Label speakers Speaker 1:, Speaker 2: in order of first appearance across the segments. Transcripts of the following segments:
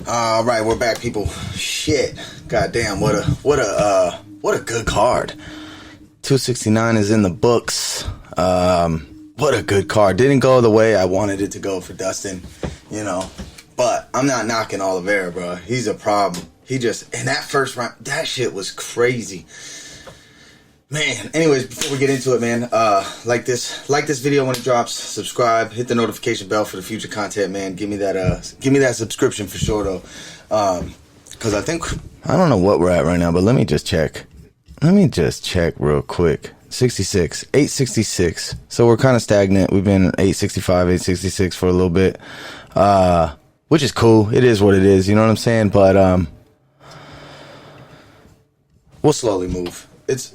Speaker 1: All right, we're back, people. Shit, goddamn, what a good card. 269 is in the books. What a good card. Didn't go the way I wanted it to go for Dustin, you know. But I'm not knocking Oliveira, bro. He's a problem. In that first round, that shit was crazy. Man, anyways, before we get into it, man, like this video when it drops, subscribe, hit the notification bell for the future content, man. Give me that subscription for sure, though. Because I don't know what we're at right now, but let me just check. Real quick. 866. So we're kind of stagnant. We've been 865, 866 for a little bit, which is cool. It is what it is. You know what I'm saying? But we'll slowly move.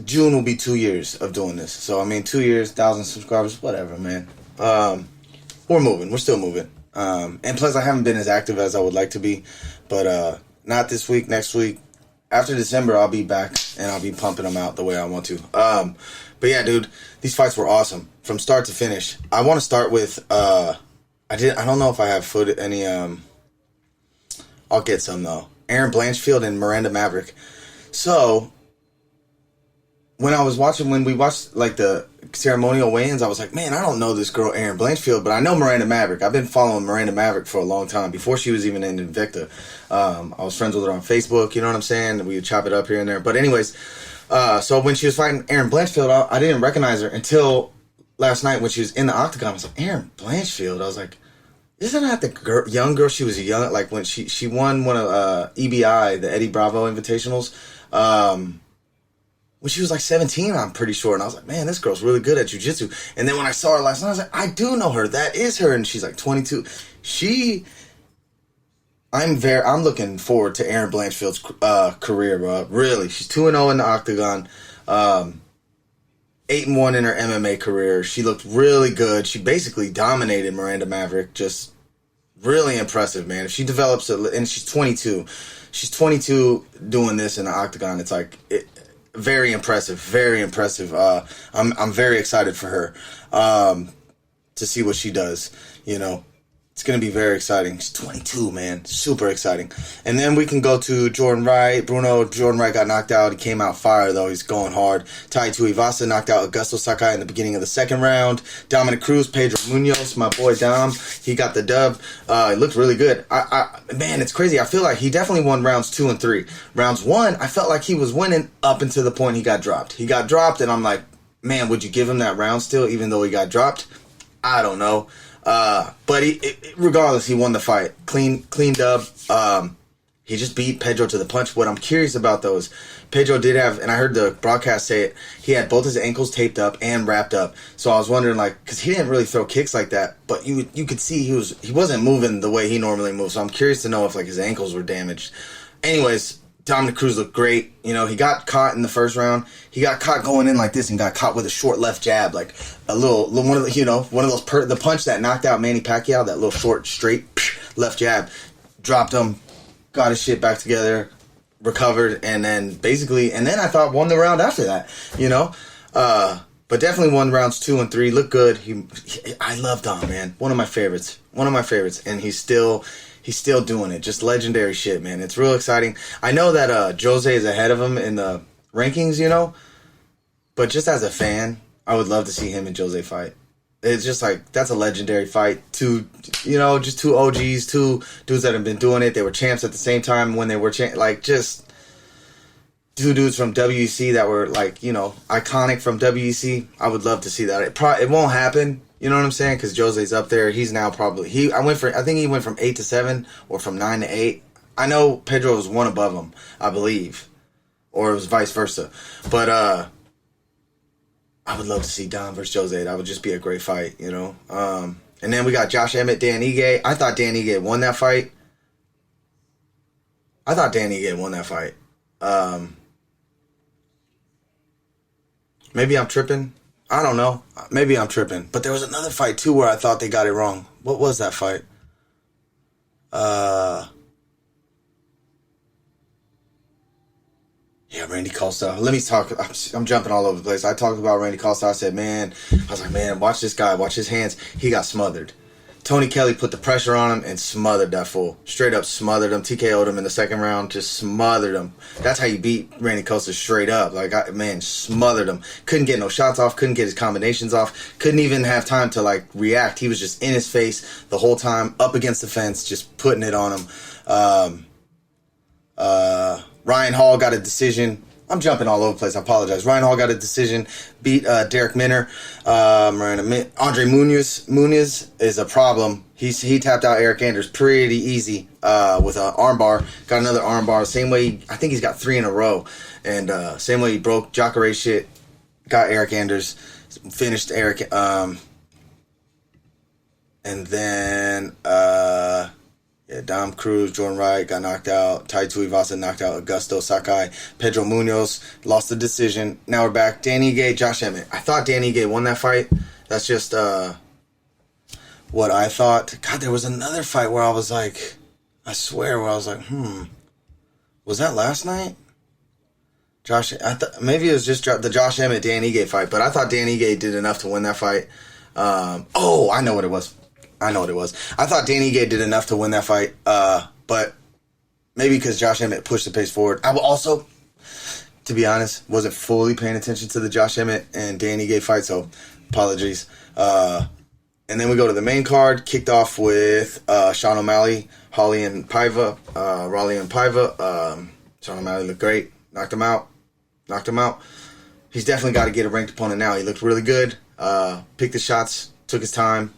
Speaker 1: June will be 2 years of doing this. So, 2 years, 1,000 subscribers, whatever, man. We're moving. We're still moving. And plus, I haven't been as active as I would like to be. But not this week, next week. After December, I'll be back, and I'll be pumping them out the way I want to. But yeah, dude, these fights were awesome. From start to finish. I want to start with, I don't know if I have any, I'll get some, though. Erin Blanchfield and Miranda Maverick. So when we watched like the ceremonial weigh-ins, I was like, man, I don't know this girl Erin Blanchfield, but I know Miranda Maverick. I've been following Miranda Maverick for a long time, before she was even in Invicta. I was friends with her on Facebook, you know what I'm saying? We would chop it up here and there. But anyways, so when she was fighting Erin Blanchfield, I didn't recognize her until last night when she was in the octagon. I was like, Erin Blanchfield? I was like, isn't that the young girl? She was young, like when she won one of EBI, the Eddie Bravo Invitationals, when she was like 17, I'm pretty sure. And I was like, man, this girl's really good at jiu-jitsu. And then when I saw her last night, I was like, I do know her. That is her. And she's like 22. I'm looking forward to Erin Blanchfield's career, bro. Really. She's 2-0 in the octagon. 8-1 in her MMA career. She looked really good. She basically dominated Miranda Maverick. Just really impressive, man. If she develops and she's 22. She's 22 doing this in the octagon. It's like... Very impressive, very impressive. I'm very excited for her to see what she does. You know, it's gonna be very exciting. She's 22, man, super exciting. And then we can go to Jordan Wright. Jordan Wright got knocked out. He came out fire though. He's going hard. Tai Tuivasa knocked out Augusto Sakai in the beginning of the second round. Dominic Cruz, Pedro Munoz, my boy Dom, he got the dub. It looked really good. Man, it's crazy. I feel like he definitely won rounds 2 and 3. Rounds 1, I felt like he was winning up until the point he got dropped. He got dropped, and I'm like, man, would you give him that round still, even though he got dropped? I don't know. But regardless, he won the fight. Clean dub. He just beat Pedro to the punch. What I'm curious about, though, is Pedro did have, and I heard the broadcast say it, he had both his ankles taped up and wrapped up. So I was wondering, like, because he didn't really throw kicks like that, but you could see he wasn't moving the way he normally moves. So I'm curious to know if, like, his ankles were damaged. Anyways, Dominic Cruz looked great. You know, he got caught in the first round. He got caught going in like this and got caught with a short left jab, like a little one of the, one of those the punch that knocked out Manny Pacquiao, that little short straight left jab, dropped him, got his shit back together, recovered, and then I thought won the round after that, you know. But definitely won rounds 2 and 3. Looked good. I love Dom, man. One of my favorites, and he's still doing it. Just legendary shit, man. It's real exciting. I know that Jose is ahead of him in the rankings, you know. But just as a fan, I would love to see him and Jose fight. It's just like, that's a legendary fight. Just two OGs, two dudes that have been doing it. They were champs at the same time when they were just two dudes from WEC that were like, iconic from WEC. I would love to see that. It won't happen. You know what I'm saying? Because Jose's up there. He's now probably... I think he went from 8 to 7 or from 9 to 8. I know Pedro was one above him, I believe. Or it was vice versa. But I would love to see Dom versus Jose. That would just be a great fight, you know? And then we got Josh Emmett, Dan Ige. I thought Dan Ige won that fight. Maybe I'm tripping. I don't know. Maybe I'm tripping. But there was another fight, too, where I thought they got it wrong. What was that fight? Yeah, Randy Costa. Let me talk. I'm jumping all over the place. I talked about Randy Costa. I said, man, watch this guy. Watch his hands. He got smothered. Tony Kelly put the pressure on him and smothered that fool. Straight up smothered him. TKO'd him in the second round. Just smothered him. That's how you beat Randy Costa, straight up. Like, man, smothered him. Couldn't get no shots off. Couldn't get his combinations off. Couldn't even have time to, like, react. He was just in his face the whole time, up against the fence, just putting it on him. Ryan Hall got a decision. I'm jumping all over the place. I apologize. Ryan Hall got a decision. Beat Derek Minner. Andre Muniz is a problem. He tapped out Eric Anders pretty easy with an armbar. Got another armbar. Same way. I think he's got 3 in a row. And same way he broke Jacare shit. Got Eric Anders. Finished Eric. And then Dom Cruz, Jordan Wright got knocked out. Tai Tuivasa knocked out Augusto Sakai. Pedro Munoz lost the decision. Now we're back. Danny Ige, Josh Emmett. I thought Danny Ige won that fight. That's just what I thought. God, there was another fight where I was like, I swear, where I was like, was that last night? Maybe it was just the Josh Emmett Danny Ige fight, but I thought Danny Ige did enough to win that fight. I know what it was. I thought Danny Ige did enough to win that fight, but maybe because Josh Emmett pushed the pace forward. I will also, to be honest, wasn't fully paying attention to the Josh Emmett and Danny Ige fight, so apologies. And then we go to the main card, kicked off with Sean O'Malley, Raleigh and Paiva. Sean O'Malley looked great, knocked him out. He's definitely got to get a ranked opponent now. He looked really good, picked the shots, took his time.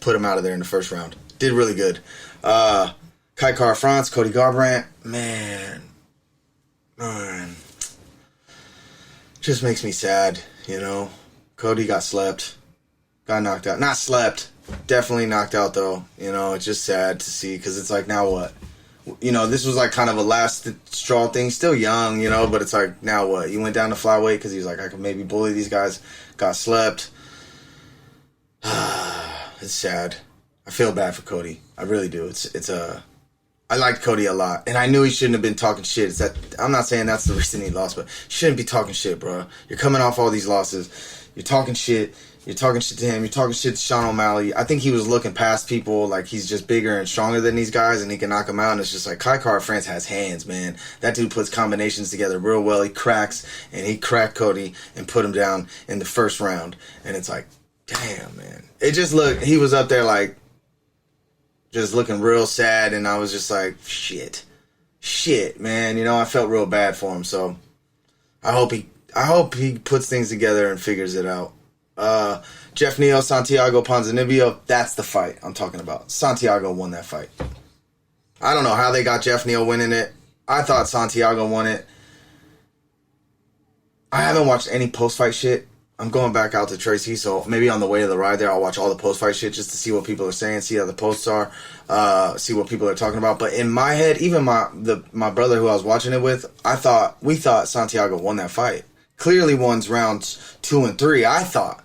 Speaker 1: Put him out of there in the first round. Did really good. Kai Kara France, Cody Garbrandt. Man. Just makes me sad, you know. Cody got slept. Got knocked out. Not slept. Definitely knocked out, though. You know, it's just sad to see because it's like, now what? You know, this was like kind of a last straw thing. Still young, you know, but it's like, now what? You went down to flyweight because he was like, I could maybe bully these guys. Got slept. It's sad. I feel bad for Cody. I really do. I liked Cody a lot, and I knew he shouldn't have been talking shit. I'm not saying that's the reason he lost, but you shouldn't be talking shit, bro. You're coming off all these losses. You're talking shit. You're talking shit to him. You're talking shit to Sean O'Malley. I think he was looking past people like he's just bigger and stronger than these guys, and he can knock them out. And it's just like Kai Kara France has hands, man. That dude puts combinations together real well. He cracks, and he cracked Cody and put him down in the first round. And it's like, damn, man. It just looked, he was up there like, just looking real sad, and I was just like, shit, man. You know, I felt real bad for him, so I hope he puts things together and figures it out. Jeff Neal, Santiago Ponzinibbio, that's the fight I'm talking about. Santiago won that fight. I don't know how they got Jeff Neal winning it. I thought Santiago won it. I haven't watched any post-fight shit. I'm going back out to Tracy, so maybe on the way to the ride there, I'll watch all the post-fight shit just to see what people are saying, see how the posts are, see what people are talking about. But in my head, even my brother who I was watching it with, we thought Santiago won that fight. Clearly won rounds 2 and 3, I thought.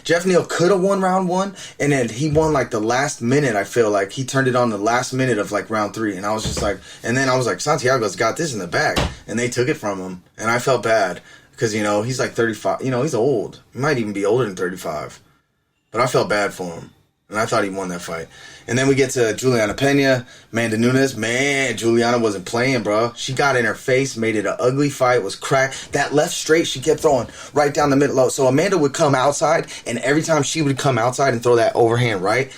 Speaker 1: Jeff Neal could have won round 1, and then he won like the last minute. I feel like he turned it on the last minute of like round 3, and I was just like, and then I was like, Santiago's got this in the bag, and they took it from him, and I felt bad. Because, you know, he's like 35. You know, he's old. He might even be older than 35. But I felt bad for him. And I thought he won that fight. And then we get to Julianna Pena, Amanda Nunes. Man, Julianna wasn't playing, bro. She got in her face, made it an ugly fight, was cracked. That left straight she kept throwing right down the middle. So Amanda would come outside, and every time she would come outside and throw that overhand right,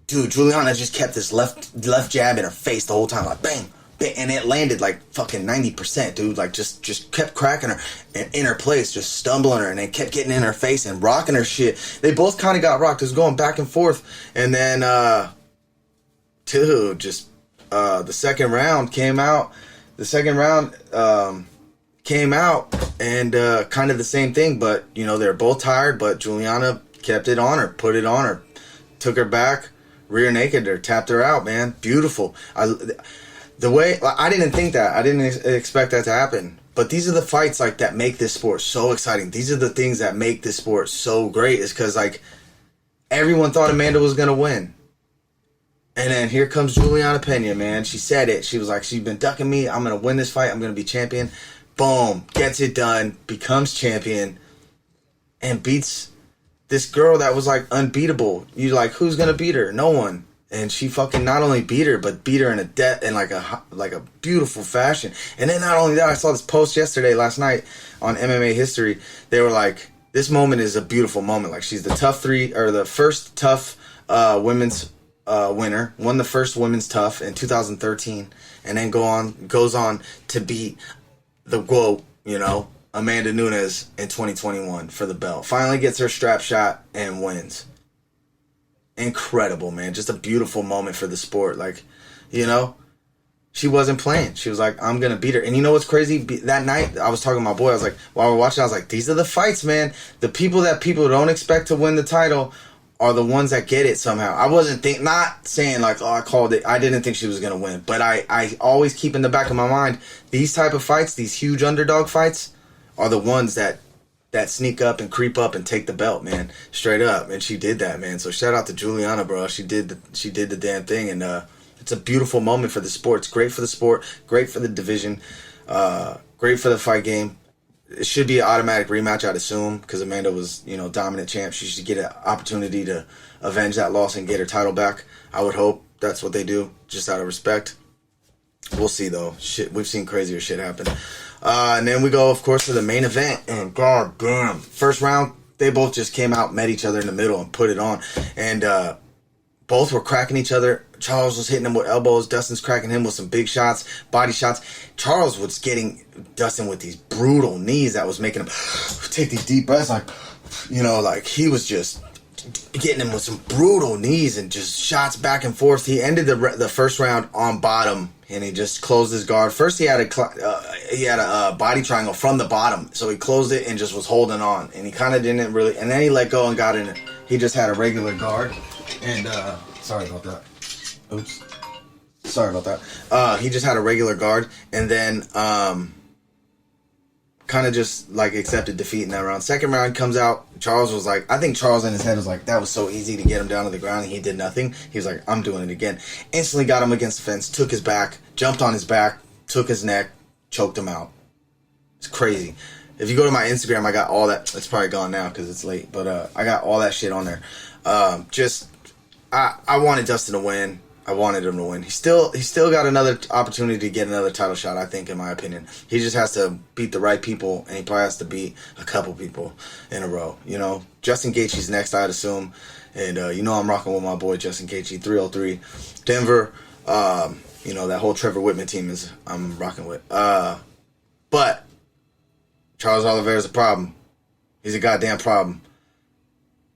Speaker 1: dude, Julianna just kept this left jab in her face the whole time. Like, bang. And it landed like fucking 90%, dude. Like just kept cracking her in her place, just stumbling her, and then kept getting in her face and rocking her shit. They both kind of got rocked. It was going back and forth, and then dude, just the second round came out. And kind of the same thing, but you know they're both tired. But Julianna kept it on her, put it on her, took her back, rear naked her, tapped her out. Man, beautiful. The way, I didn't think that. I didn't expect that to happen. But these are the fights like that make this sport so exciting. These are the things that make this sport so great. Is because like everyone thought Amanda was gonna win, and then here comes Julianna Pena. Man, she said it. She was like, she's been ducking me. I'm gonna win this fight. I'm gonna be champion. Boom, gets it done. Becomes champion, and beats this girl that was like unbeatable. You like, who's gonna beat her? No one. And she fucking not only beat her, but beat her in like a beautiful fashion. And then not only that, I saw this post last night on MMA history. They were like, this moment is a beautiful moment. Like, she's the first tough women's winner, won the first women's tough in 2013, and then goes on to beat the GOAT, Amanda Nunes in 2021 for the belt. Finally gets her strap shot and wins. Incredible, man. Just a beautiful moment for the sport. Like, she wasn't playing. She was like, I'm going to beat her. And you know what's crazy? That night, I was talking to my boy. I was like, while we're watching, I was like, these are the fights, man. The people that people don't expect to win the title are the ones that get it somehow. I wasn't not saying like, oh, I called it. I didn't think she was going to win. But I always keep in the back of my mind, these type of fights, these huge underdog fights, are the ones that sneak up and creep up and take the belt, man, straight up. And she did that, man. So shout out to Julianna, bro. She did the damn thing, and it's a beautiful moment for the sport. It's great for the sport, great for the division, great for the fight game. It should be an automatic rematch, I'd assume, because Amanda was, dominant champ. She should get an opportunity to avenge that loss and get her title back. I would hope that's what they do, just out of respect. We'll see, though. Shit, we've seen crazier shit happen. And then we go, of course, to the main event. And god damn, first round, they both just came out, met each other in the middle, and put it on. And both were cracking each other. Charles was hitting him with elbows. Dustin's cracking him with some big shots, body shots. Charles was getting Dustin with these brutal knees that was making him take these deep breaths. Like he was just getting him with some brutal knees and just shots back and forth. He ended the first round on bottom, and he just closed his guard. First, he had a body triangle from the bottom, so he closed it and just was holding on. And he kind of didn't really, and then he let go and got in it. He just had a regular guard, and sorry about that. Oops, sorry about that. He just had a regular guard, and then kind of just like accepted defeat in that round. Second round comes out. Charles was like, I think Charles in his head was like, that was so easy to get him down to the ground, and he did nothing. He was like, I'm doing it again. Instantly got him against the fence, took his back, jumped on his back, took his neck, choked him out. It's crazy. If you go to my Instagram, I got all that. It's probably gone now because it's late, but I got all that shit on there. I wanted Dustin to win. I wanted him to win. He still got another opportunity to get another title shot, I think, in my opinion. He just has to beat the right people, and he probably has to beat a couple people in a row. Justin Gaethje's next, I'd assume. And, I'm rocking with my boy Justin Gaethje, 303. Denver, that whole Trevor Whitman team I'm rocking with. But Charles Oliveira's a problem. He's a goddamn problem.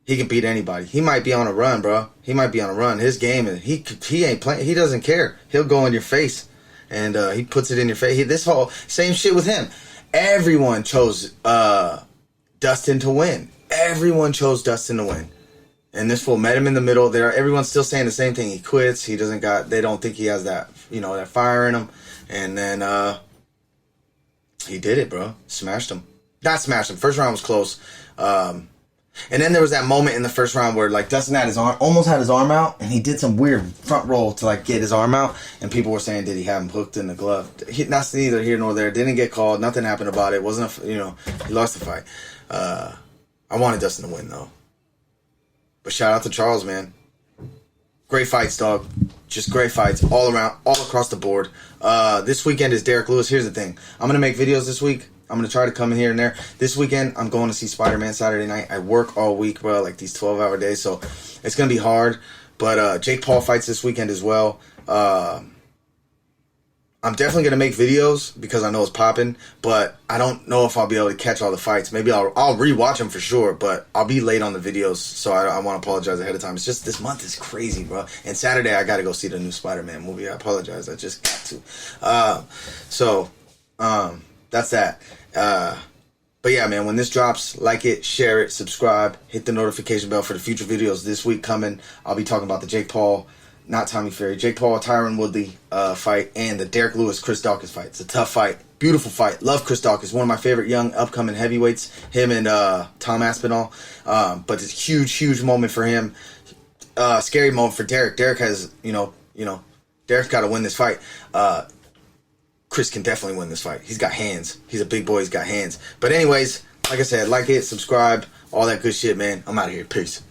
Speaker 1: He can beat anybody. He might be on a run, bro. He might be on a run. His game is he ain't playing. He doesn't care. He'll go in your face, and he puts it in your face. This whole same shit with him. Everyone chose Dustin to win. Everyone chose Dustin to win, and this fool met him in the middle. Everyone's still saying the same thing. He quits. He doesn't got. They don't think he has that that fire in him, and then he did it, bro. Smashed him. Not smashed him. First round was close. And then there was that moment in the first round where like Dustin almost had his arm out, and he did some weird front roll to like get his arm out, and people were saying, did he have him hooked in the glove? That's neither here nor there. Didn't get called. Nothing happened about it. Wasn't he lost the fight. I wanted Dustin to win though. But shout out to Charles, man. Great fights, dog. Just great fights all around, all across the board. This weekend is Derek Lewis. Here's the thing. I'm gonna make videos this week. I'm going to try to come in here and there. This weekend, I'm going to see Spider-Man Saturday night. I work all week, bro, like these 12-hour days, so it's going to be hard. But Jake Paul fights this weekend as well. I'm definitely going to make videos because I know it's popping, but I don't know if I'll be able to catch all the fights. Maybe I'll rewatch them for sure, but I'll be late on the videos, so I want to apologize ahead of time. It's just this month is crazy, bro. And Saturday, I got to go see the new Spider-Man movie. I apologize. I just got to. That's that. But yeah, man, when this drops, like it, share it, subscribe, hit the notification bell for the future videos this week coming. I'll be talking about the Jake Paul, not Tommy Fury, Jake Paul, Tyron Woodley fight, and the Derek Lewis, Chris Daukaus fight. It's a tough fight. Beautiful fight. Love Chris Daukaus. One of my favorite young upcoming heavyweights. Him and Tom Aspinall. But it's a huge, huge moment for him. Scary moment for Derek. Derek has, Derek's got to win this fight. Chris can definitely win this fight. He's got hands. He's a big boy. He's got hands. But anyways, like I said, like it, subscribe. all that good shit, man. I'm out of here. Peace.